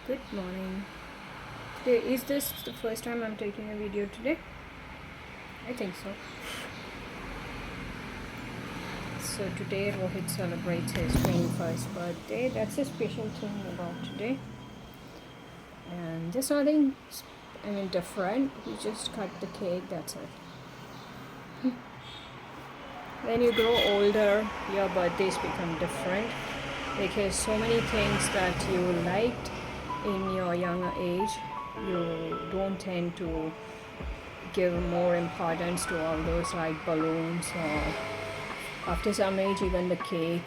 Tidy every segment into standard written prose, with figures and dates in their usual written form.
Good morning. Is this the first time I'm taking a video today? I think so. So today Rohit celebrates his 21st birthday. That's a special thing about today. And there's nothing, different. You just cut the cake, that's it. When you grow older, your birthdays become different because so many things that you liked in your younger age, you don't tend to give more importance to all those like balloons or after some age even the cake.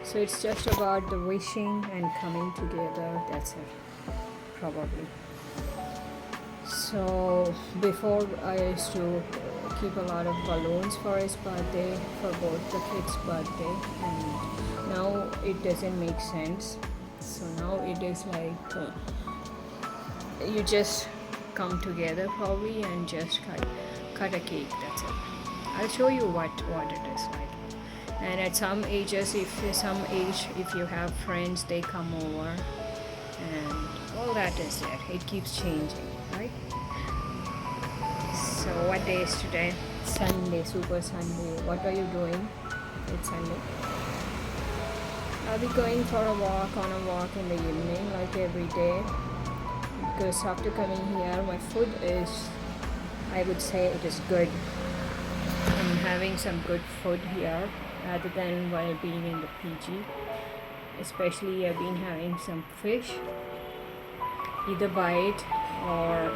So it's just about the wishing and coming together, that's it, probably. So before I used to keep a lot of balloons for his birthday, for both the kids' birthday, and now it doesn't make sense. So now it is like you just come together probably and just cut a cake, that's it. I'll show you what it is like. And at some ages, if you have friends, they come over and all that is there. It keeps changing, right? So what day is today? Sunday, Super Sunday. What are you doing? It's Sunday. I'll be going for a walk in the evening like every day, because after coming here my food is, I would say it is good. I'm having some good food here rather than while being in the PG. Especially I've been having some fish, either by it or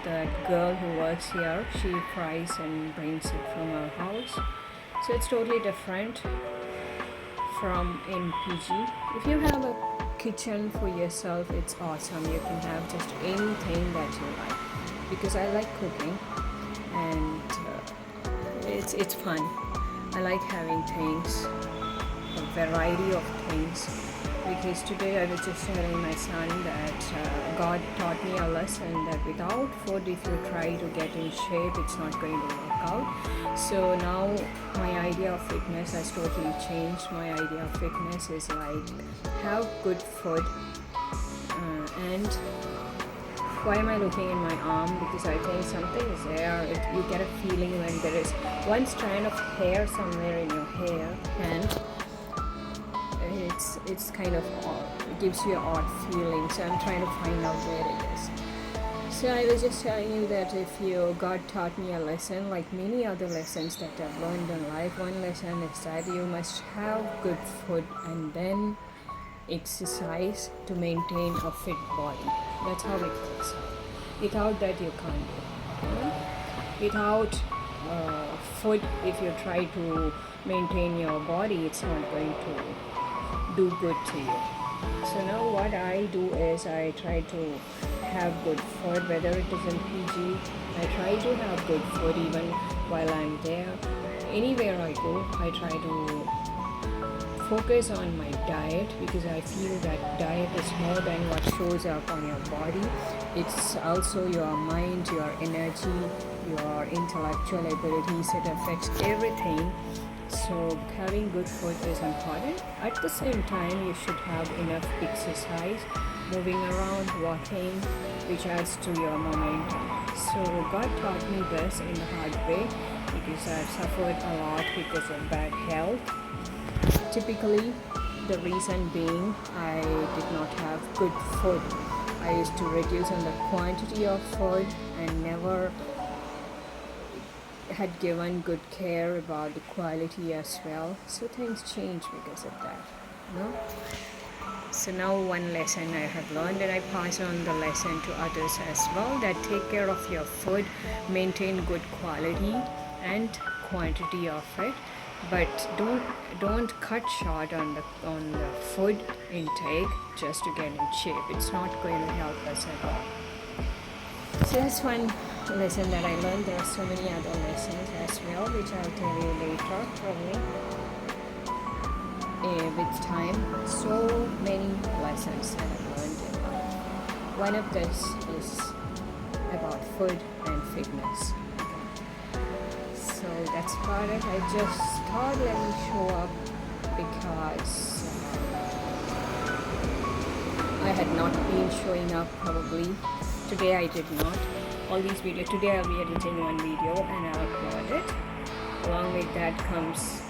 the girl who works here, she fries and brings it from her house. So it's totally different from in PG. If you have a kitchen for yourself, it's awesome. You can have just anything that you like, because I like cooking and it's fun. I like having things, a variety of things, because today I was just telling my son that God taught me a lesson that without food, if you try to get in shape, it's not going to work out. So now my idea of fitness has totally changed. My idea of fitness is like have good food and why am I looking in my arm? Because I think something is there. You get a feeling when there is one strand of hair somewhere in your hand. It's kind of odd. It gives you an odd feeling. So I'm trying to find out where it is. So I was just telling you that God taught me a lesson, like many other lessons that I've learned in life. One lesson is that you must have good food and then exercise to maintain a fit body. That's how it works. Without that you can't do it. Without food, if you try to maintain your body, it's not going to do good to you. So now what I do is I try to have good food, whether it is in PG. I try to have good food even while I'm there. Anywhere I go, I try to focus on my diet, because I feel that diet is more than what shows up on your body. It's also your mind, your energy, your intellectual abilities. It affects everything. So having good food is important. At the same time, you should have enough exercise, moving around, walking, which adds to your momentum. So God taught me this in a hard way, because I've suffered a lot because of bad health. Typically, the reason being I did not have good food. I used to reduce on the quantity of food and never had given good care about the quality as well. So things changed because of that. So now one lesson I have learned, and I pass on the lesson to others as well, that take care of your food, maintain good quality and quantity of it, but don't cut short on the food intake just to get in shape. It's not going to help us at all. So that's one lesson that I learned. There are so many other lessons as well, which I'll tell you later probably with time. So many lessons that I've learned in life. One of this is about food and fitness. So that's about it. I just thought let me show up because I had not been showing up probably. Today I did not. All these videos, today I'll be editing one video and I'll upload it. Along with that comes,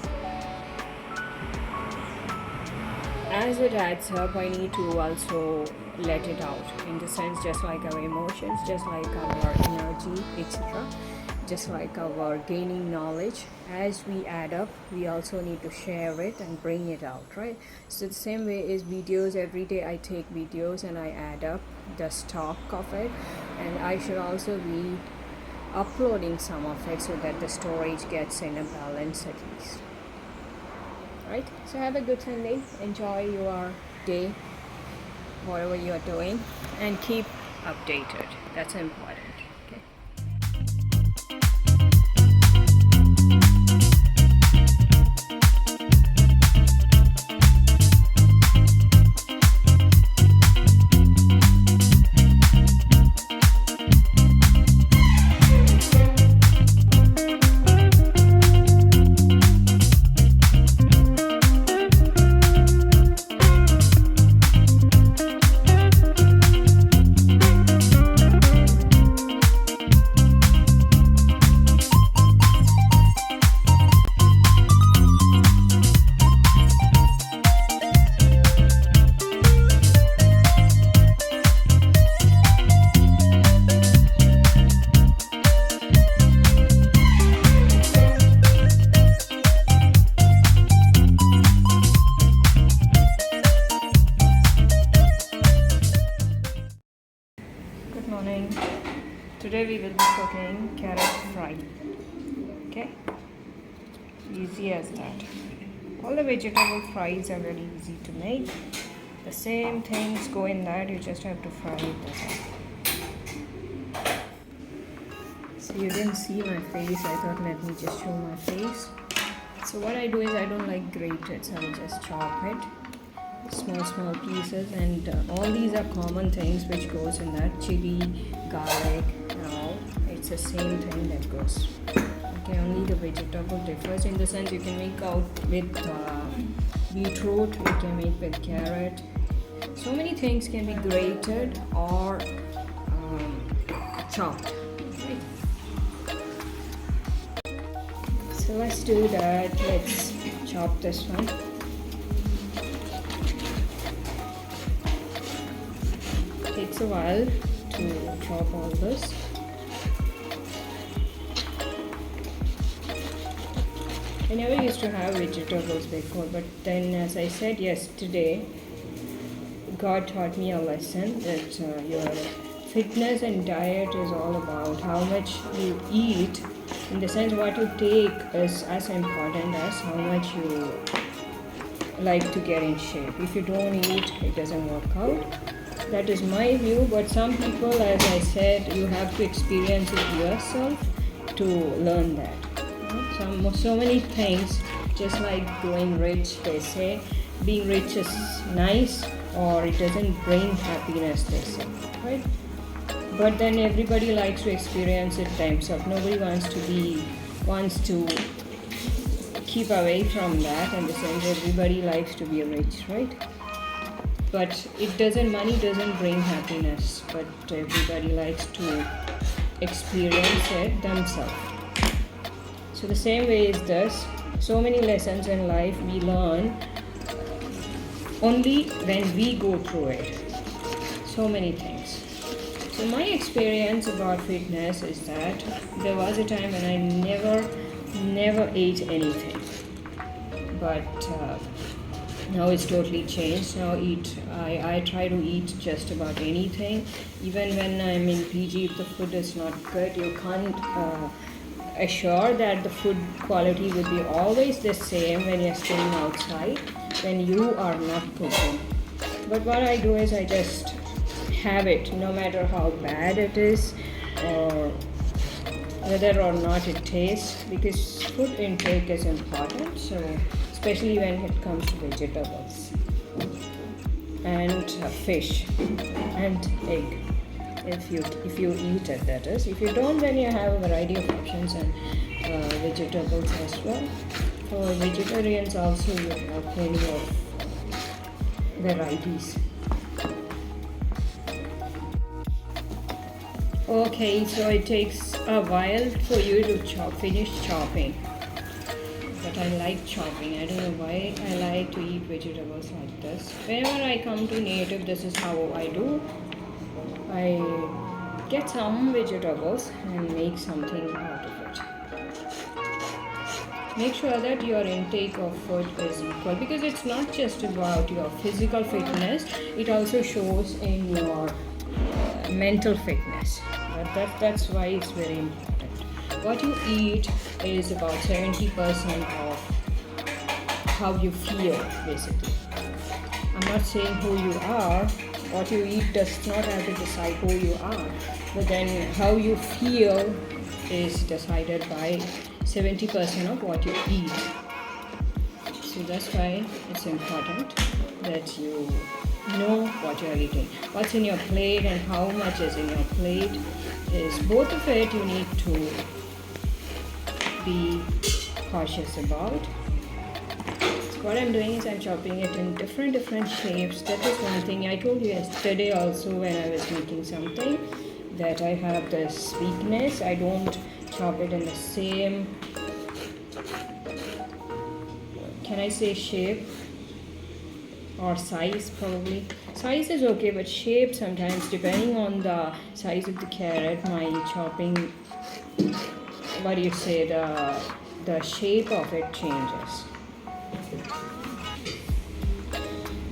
as it adds up, I need to also let it out, in the sense just like our emotions, just like our energy, etc., just like our gaining knowledge. As we add up, we also need to share it and bring it out, right? So the same way is videos. Every day I take videos and I add up the stock of it, and I should also be uploading some of it so that the storage gets in a balance at least, right? So have a good Sunday, enjoy your day, whatever you are doing, and keep updated. That's important. Okay. Good morning. Today we will be cooking carrot fry. Okay? Easy as that. All the vegetable fries are very easy to make. The same things go in that, you just have to fry it. So you didn't see my face, I thought let me just show my face. So what I do is I don't like grated, so I'll just chop it small pieces, and all these are common things which goes in that: chili, garlic, and all. It's the same thing that goes. Okay, only the vegetable differs, in the sense you can make out with beetroot, you can make with carrot. So many things can be grated or chopped. Right? So let's do that. Let's chop this one. Takes a while to chop all this. I never used to have vegetables before, but then, as I said yesterday, God taught me a lesson that your fitness and diet is all about how much you eat. In the sense, what you take is as important as how much you like to get in shape. If you don't eat, it doesn't work out. That is my view, but some people, as I said, you have to experience it yourself to learn that. So many things, just like going rich, they say, being rich is nice, or it doesn't bring happiness, they say, right? But then everybody likes to experience it themselves. Nobody wants to keep away from that, and the sense everybody likes to be rich, right? But money doesn't bring happiness, but everybody likes to experience it themselves. So the same way is this. So many lessons in life we learn only when we go through it. So many things. So my experience about fitness is that there was a time when I never ate anything. But now it's totally changed. Now I try to eat just about anything. Even when I'm in PG, if the food is not good, you can't assure that the food quality will be always the same when you're staying outside, when you are not cooking. But what I do is I just have it, no matter how bad it is or whether or not it tastes, because food intake is important. So especially when it comes to vegetables and fish and egg, if you eat it, that is. If you don't, then you have a variety of options and vegetables as well. For vegetarians also, you have plenty of varieties. Okay, so it takes a while for you to finish chopping. But I like chopping. I don't know why I like to eat vegetables like this. Whenever I come to native, this is how I do. I get some vegetables and make something out of it. Make sure that your intake of food is equal, because it's not just about your physical fitness, it also shows in your mental fitness. That's why it's very important. What you eat is about 70% of how you feel, basically. I'm not saying who you are. What you eat does not have to decide who you are, but then how you feel is decided by 70% of what you eat. So that's why it's important that you know what you're eating. What's in your plate and how much is in your plate is both of it you need to be cautious about. So what I'm doing is I'm chopping it in different shapes. That is one thing I told you yesterday also when I was making something, that I have this weakness. I don't chop it in the same, can I say shape or size? Probably size is okay, but shape sometimes, depending on the size of the carrot, my chopping, what do you say, the shape of it changes.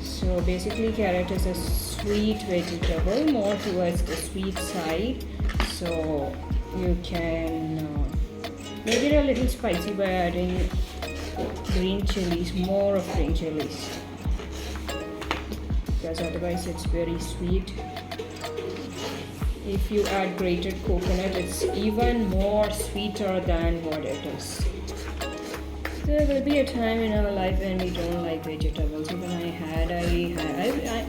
So basically carrot is a sweet vegetable, more towards the sweet side, so you can make it a little spicy by adding green chilies, more of green chilies, because otherwise it's very sweet. If you add grated coconut, it's even more sweeter than what it is. There will be a time in our life when we don't like vegetables. Even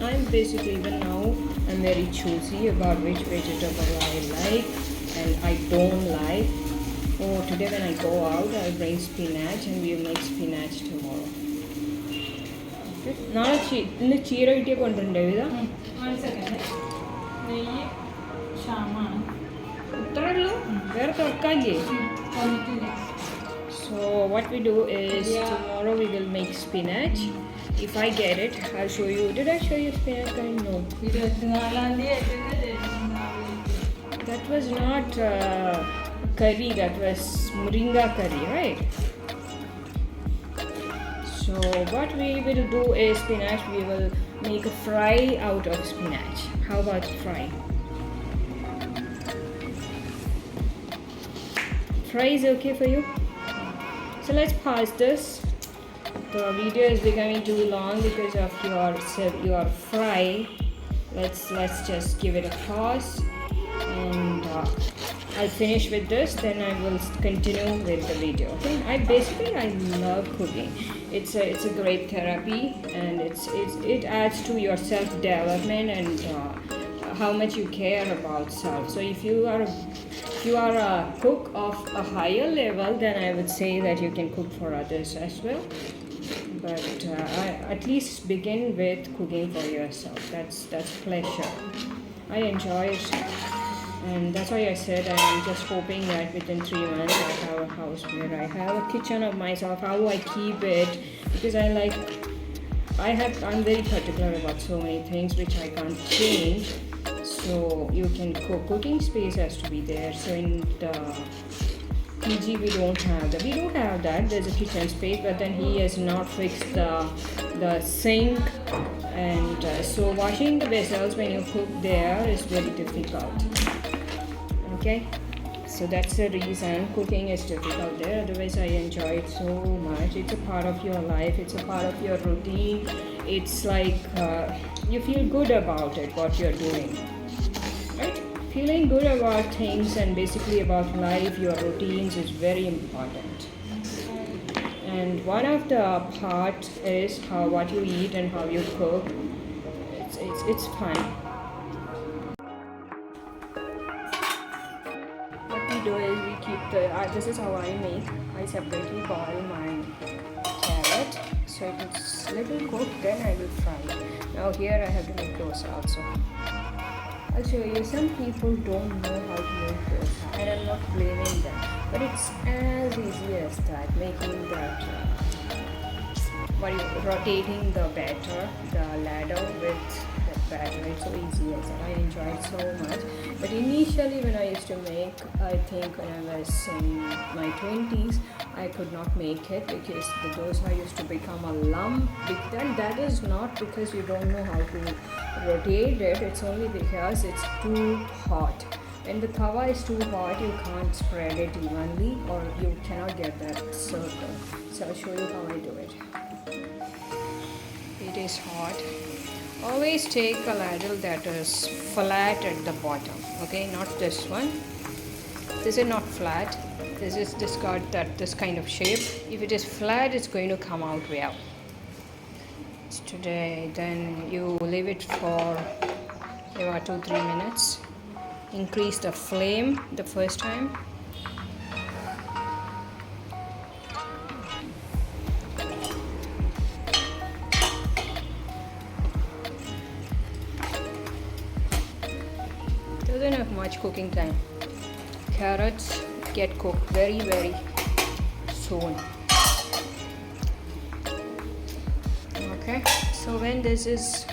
I'm basically, even now, I'm very choosy about which vegetable I like and I don't like. Oh, today when I go out, I'll bring spinach and we'll make spinach tomorrow. നാളെ ഇന്ന് ചീര കിട്ടിയ കൊണ്ടുണ്ടോ ഇതാ ഇത്രേ ഉള്ളൂ, വേറെ തുറക്കാല്ലേ? So what we do is tomorrow we will make spinach. If I get it, I'll show you. Did I show you spinach? I know. That was not curry, that was moringa curry, right? So what we will do is spinach, we will make a fry out of spinach. How about fry? Fry is okay for you? So let's pause this. The video is becoming too long because of your fry. Let's just give it a pause, and I'll finish with this. Then I will continue with the video. Okay? I love cooking. It's a great therapy, and it adds to your self development and how much you care about self. So if you are a cook of a higher level, then I would say that you can cook for others as well. But at least begin with cooking for yourself. That's pleasure. I enjoy it, and that's why I said I'm just hoping that within 3 months I have a house where I have a kitchen of myself. How I keep it, because I'm very particular about so many things which I can't change. So you can cook. Cooking space has to be there. So in the PG we don't have that. There's a kitchen space, but then he has not fixed the sink, and so washing the vessels when you cook there is very difficult. Okay, so that's the reason cooking is difficult there. Otherwise I enjoy it so much. It's a part of your life, it's a part of your routine. It's like you feel good about it, what you're doing, right? Feeling good about things and basically about life, your routines, is very important. And one of the part is what you eat and how you cook. It's fun. What we do is we keep this is how I make. I separately boil my carrot, so it's little cooked, then I will fry it. Now here I have to make dosa also. I'll show you. Some people don't know how to make dosa, and I'm not blaming them. But it's as easy as that, making that, rotating the batter, the ladder with the batter. It's so easy as that. I enjoy it so much. But initially, when I used to make, I think when I was in my 20s, I could not make it because the dosa used to become a lump. And that is not because you don't know how to rotate it, it's only because it's too hot. When the tawa is too hot, you can't spread it evenly or you cannot get that circle. So I'll show you how I do it. It is hot. Always take a ladle that is flat at the bottom, okay, not this one. This is not flat. This got this kind of shape. If it is flat, it's going to come out well. Today, then you leave it for about 2-3 minutes. Increase the flame the first time. Doesn't have much cooking time. Carrots get cooked very, very soon. Okay, so when this is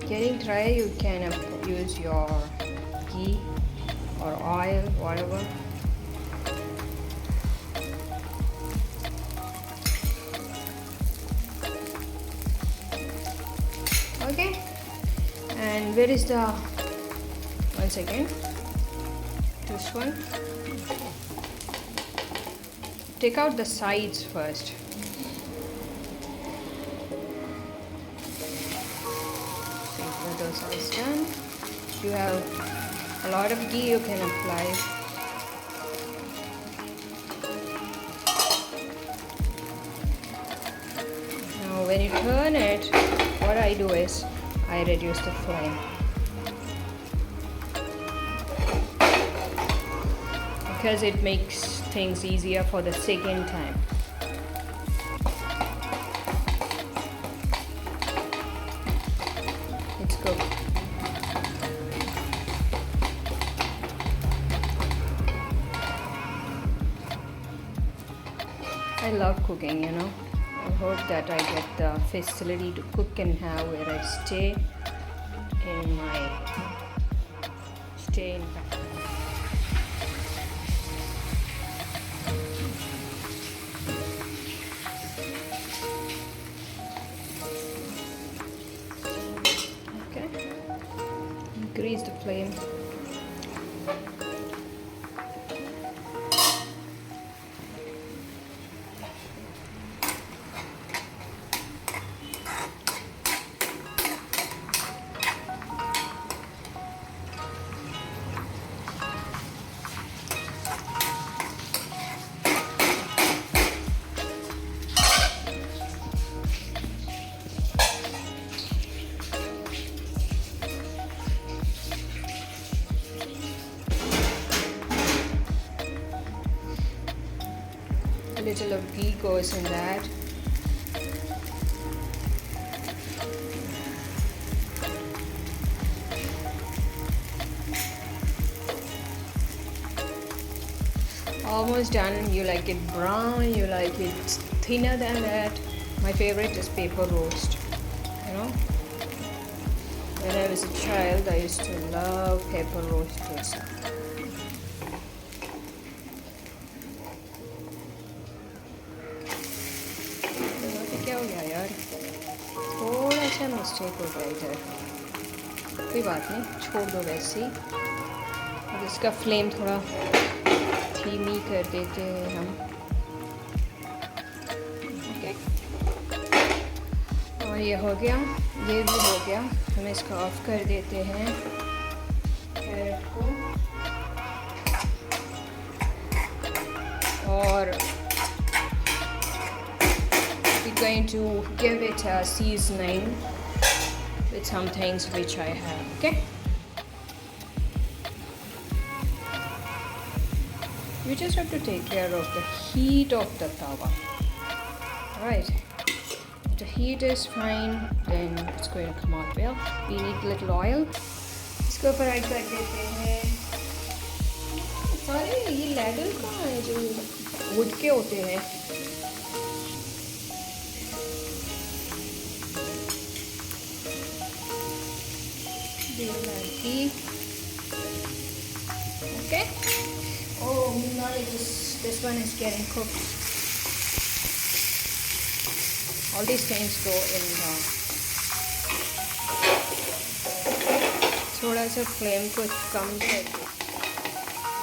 getting dry, you can use your ghee or oil, whatever. Okay, and where is the, one second, this one. Take out the sides first. Dosa is done. If you have a lot of ghee, you can apply. Now when you turn it, what I do is I reduce the flame because it makes things easier for the second time. I love cooking, you know. I hope that I get the facility to cook and have where I stay in. Okay. Increase the flame. A little of ghee goes in that. Almost done. You like it brown, you like it thinner than that. My favorite is paper roast. You know, when I was a child, I used to love paper roast dosa. क्या हो गया यार, थोड़ा सा mistake हो गया इधर, कोई बात नहीं, छोड़ दो वैसे ही। अब इसका फ्लेम थोड़ा धीमी कर देते हैं हम। ओके, और ये हो गया, ये भी हो गया। हम इसको ऑफ कर देते हैं कैरेट को, और going to give it a seasoning with some things which I have. Okay, you just have to take care of the heat of the tawa. Alright, if the heat is fine, then it's going to come out well. We need little oil. इसको fry कर देते हैं। सारे ये ladder कहाँ है जो would के होते हैं? Okay. Oh, meanwhile this one is getting cooked. All these things go in the थोड़ा सा फ्लेम को कम कर दो।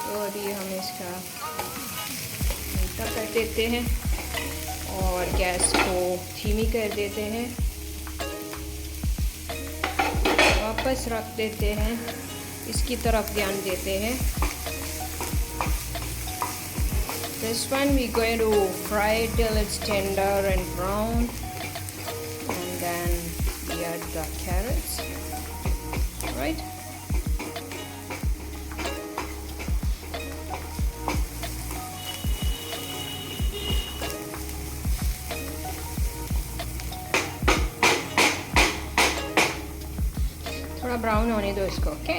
तो अभी हम इसका उल्टा कर देते हैं और गैस को धीमी कर देते हैं। वापस रख देते हैं, इसकी तरफ ध्यान देते हैं। This one we going to fry it till it's tender and brown, and then we add the carrots, right? थोड़ा ब्राउन होने दो इसको, ओके?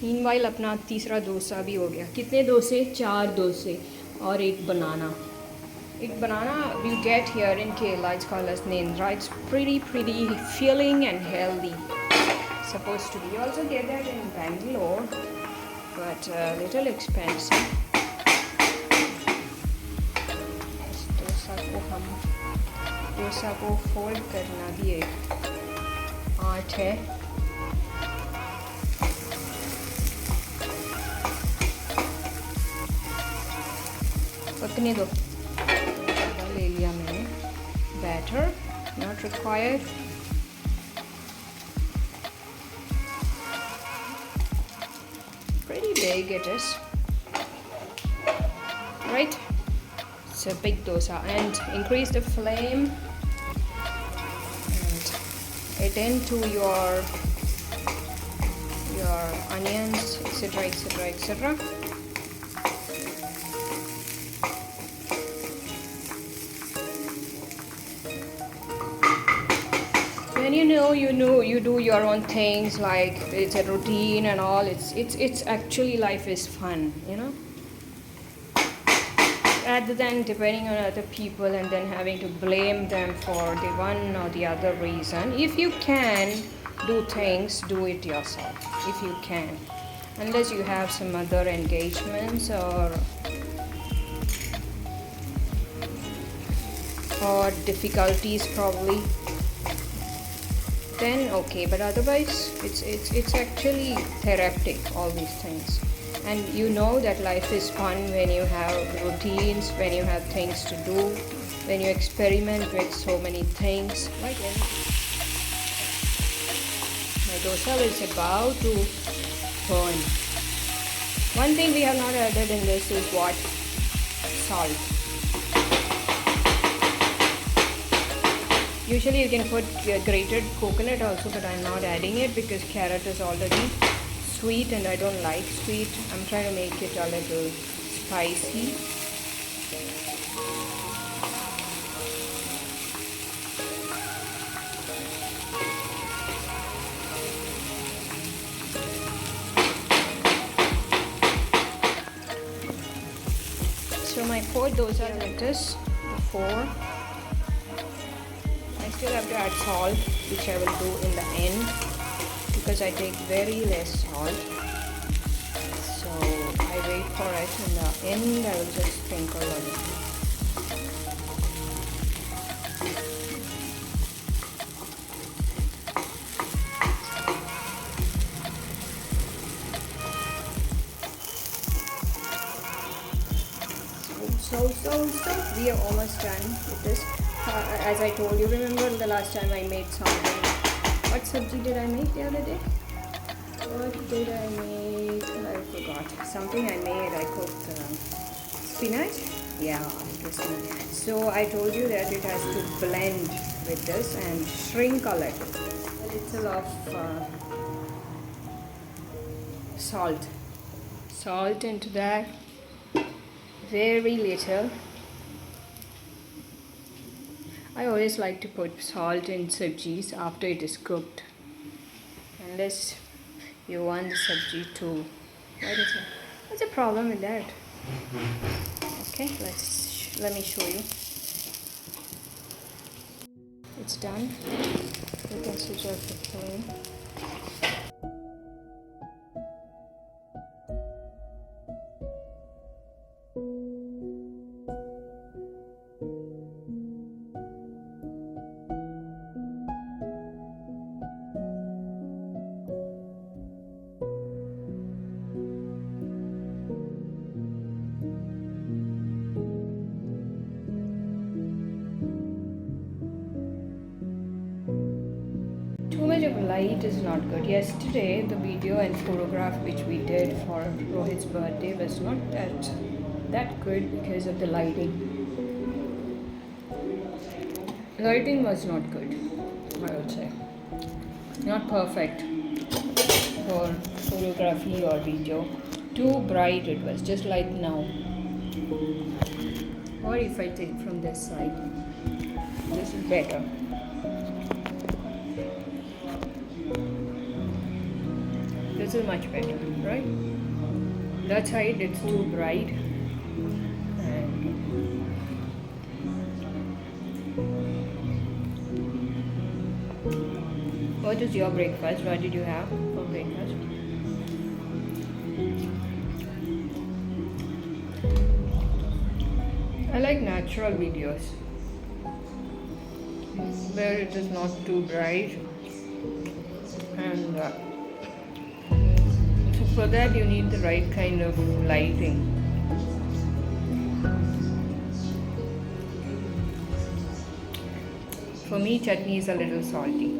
मीनवाइल अपना तीसरा डोसा भी हो गया। कितने डोसे? 4 डोसे और एक बनाना। एक बनाना you get here in Kerala, it's called as Nendra. It's pretty filling and healthy. Supposed to be. You also get that in Bangalore, but a little expensive. इस डोसा को फोल्ड करना भी एक आर्ट है। पकने दो। ले लिया मैंने। Batter not required. Pretty big it is, right? It's a big dosa, and increase the flame and add into your onions, etc. When you do your own things, like it's a routine and all, it's actually life is fun, you know, rather than depending on other people and then having to blame them for the one or the other reason. If you can do things, do it yourself if you can, unless you have some other engagements or difficulties probably, then okay, but otherwise it's actually therapeutic, all these things. And you know that life is fun when you have routines, when you have things to do, when you experiment with so many things, right? My dosa is about to burn. One thing we have not added in this is what? Salt. Usually you can put grated coconut also, but I'm not adding it because carrot is already sweet and I don't like sweet. I'm trying to make it a little spicy. So my 4 dosa lettuce, 4. I still have to add salt, which I will do in the end because I take very less salt. So I wait for it. In the end I will just sprinkle a little. So we are almost done with this. As I told you, remember the last time I made something. What sabji did I make the other day? What did I make? I forgot. Something I made. I cooked spinach. Yeah, it was spinach. So I told you that it has to blend with this and shrink a little of salt. Salt into that. Very little. I always like to put salt in sabjis after it is cooked, unless you want the subject to. What's the problem with that? Okay, let me show you. It's done. You can switch off the flame. Too much of light is not good. Yesterday, the video and photograph which we did for Rohit's birthday was not that good because of the lighting. Lighting was not good, I would say. Not perfect for photography or video. Too bright it was, just like now. Or if I take from this side, this is better. This is much better, right? That side it's too bright. What is your breakfast? What did you have for breakfast? I like natural videos where it is not too bright, and so for that you need the right kind of lighting. For me, chutney is a little salty.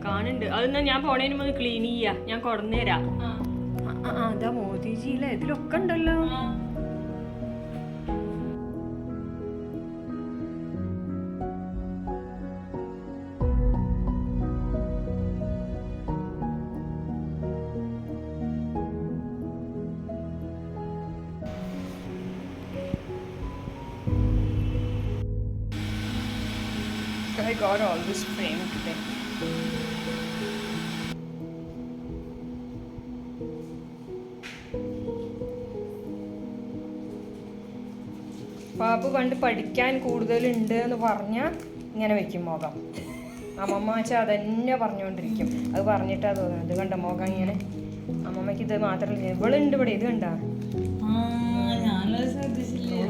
കാണുന്നുണ്ട്. അതെന്നാ ഞാൻ പോണേന് മുതൽ clean ചെയ്യാ, ഞാൻ കൊടന്നേരാം. അതാ മോദിജിയിലെ ഇതിലൊക്കെ ഉണ്ടല്ലോ. I got all this framed today. Pappu പണ്ട് പഠിക്കാൻ കൂടുതലുണ്ട് എന്ന് പറഞ്ഞാൽ ഇങ്ങനെ വെക്കും മുഖം. അമ്മമ്മ വെച്ചാൽ അതന്നെ പറഞ്ഞുകൊണ്ടിരിക്കും. അത് പറഞ്ഞിട്ടാ തോന്നുന്നത്. ഇത് കണ്ട മുഖം ഇങ്ങനെ. അമ്മമ്മയ്ക്ക് ഇത് മാത്രമല്ല, ഇവളുണ്ട് ഇവിടെ. ഇത് കണ്ട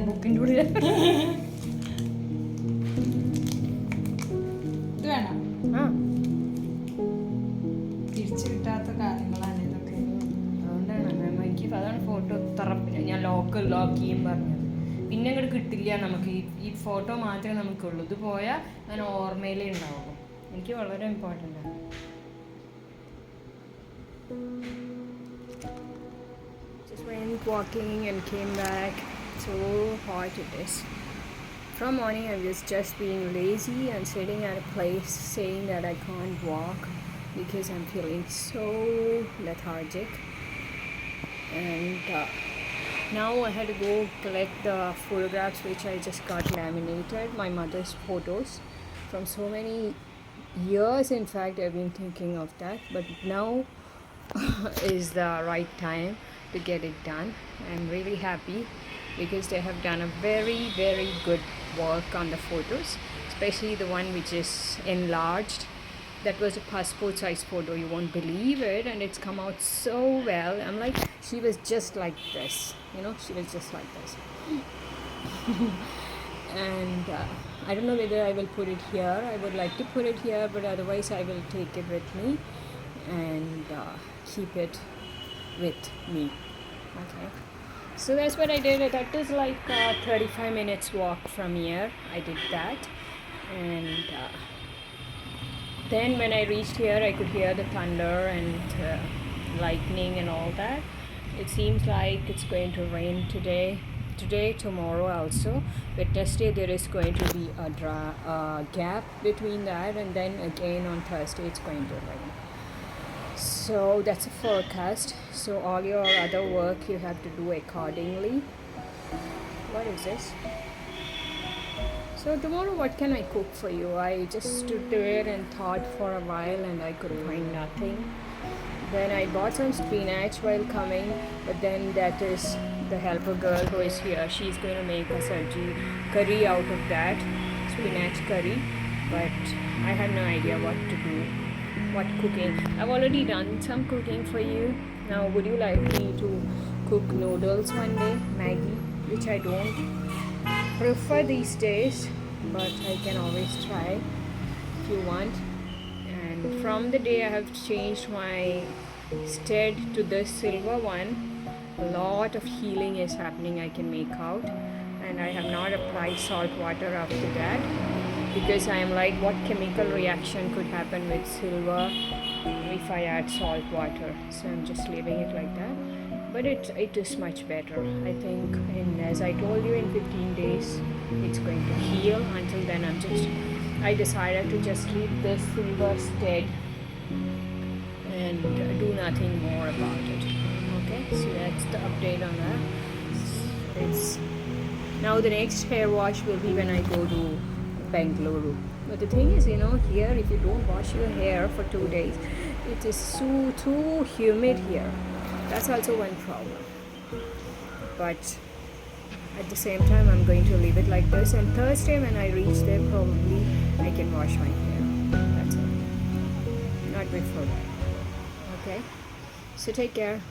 ബുക്കിൻ്റെ ഉള്ളിൽ. തിരിച്ചു കിട്ടാത്ത കാര്യങ്ങളാണ് ഇതൊക്കെ. അതുകൊണ്ടാണ് എനിക്ക് അതാണ് ഫോട്ടോ ഞാൻ ലോക്ക് ചെയ്യും പറഞ്ഞത്. പിന്നെ അങ്ങോട്ട് കിട്ടില്ല നമുക്ക്. ഈ ഫോട്ടോ മാത്രമേ നമുക്കുള്ളൂ. ഇത് പോയാൽ ഞാൻ ഓർമ്മയിലേ ഉണ്ടാവുള്ളൂ. എനിക്ക് വളരെ ഇമ്പോർട്ടൻ്റ് ആണ്. Just went walking and came back. So hot it is. From morning I was just being lazy and sitting at a place saying that I can't walk because I'm feeling so lethargic. And now I had to go collect the photographs which I just got laminated, my mother's photos from so many years. In fact, I've been thinking of that, but now is the right time to get it done. I'm really happy because they have done a very, very good work on the photos, especially the one which is enlarged. That was a passport size photo, you won't believe it, and it's come out so well. I'm like, she was just like this, she was just like this. And I don't know whether I will put it here. I would like to put it here, but otherwise I will take it with me and keep it with me. Okay, so that's what I did. That is like 35 minutes walk from here. I did that, and then when I reached here, I could hear the thunder and lightning and all that. It seems like it's going to rain today. today, tomorrow also. Wednesday there is going to be a gap between that, and then again on Thursday it's going to rain. So that's a forecast. So all your other work you have to do accordingly. What is this? So tomorrow what can I cook for you? I just stood there and thought for a while and I could find nothing. Then I bought some spinach while coming, but then that is the helper girl who is here. She's going to make a sabji curry out of that, spinach curry. But I had no idea what to do, what cooking. I've already done some cooking for you. Now would you like me to cook noodles one day, Maggi, which I don't prefer these days, but I can always try if you want. And from the day I have changed my stead to this silver one, a lot of healing is happening, I can make out. And I have not applied salt water after that, because I am like, what chemical reaction could happen with silver if I add salt water? So I'm just leaving it like that. But it is much better. I think, and as I told you, in 15 days it's going to heal. Until then I decided to just leave this silver stead and do nothing more about it. Okay, so that's the update on that. It's now the next hair wash will be when I go to Bangalore. But the thing is, here if you don't wash your hair for 2 days, it is too humid here. That's also one problem. But at the same time, I'm going to leave it like this. And Thursday when I reach there, probably I can wash my hair. That's it. Not before that. Okay? So take care.